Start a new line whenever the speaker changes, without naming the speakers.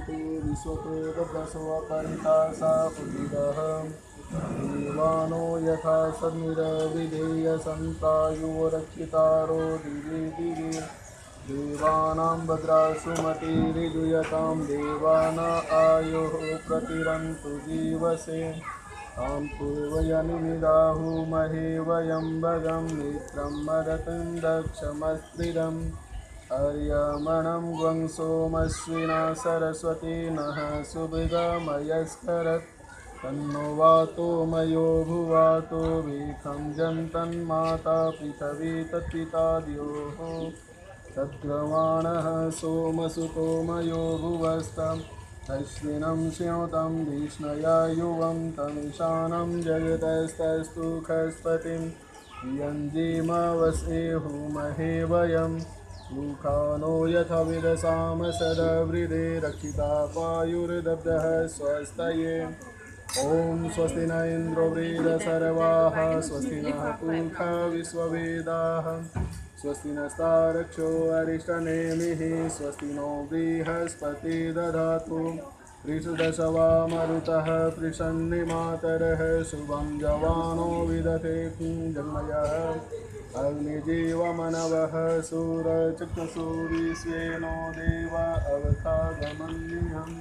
प्रतिरन्तु विश्वतो सा उदिरः देवानो यथा सन्निरविधेय सन्तायो रक्षितारो दिवे दिवे देवानां भद्रासुमतिरिजुयतां देवान आयुः प्रतिरन्तु जीवसे तां पूर्वयनिमिदाहुमहे वयं भगं मित्रं मदतिं दक्षमस्त्रिदम् अर्यमणं ग्वं सोमश्विना सरस्वती नः सुभृदमयस्करत् तन्नो वातो मयो भुवातो वीखं जन्तन्माता पृथिवी तत्पिता द्योः तद्ग्रवाणः सोमसुतो मयो भुवस्तं अश्विनं स्योतं धिष्णया युवं तमिशानं जगतस्तस्तु खस्पतिं यञ्जीमवसेहुमहे वयं सुखानो यथा विदसाम सदवृदे रक्षिता पायुर्दब्धः स्वस्तये ॐ स्वस्ति न इन्द्रो वृद्धसर्वाः स्वस्ति नः पूषा विश्ववेदाः स्वस्ति नस्तारक्षो अरिष्टनेमिः स्वस्ति नो बृहस्पति दधातु त्रिषुदशवा मरुतः पृषन्निमातरः शुभं जवानो विदधे जन्मयः अग्निजीवमनवः सूरचक्षुषो विश्वेनो देव अवतागमन्यहम्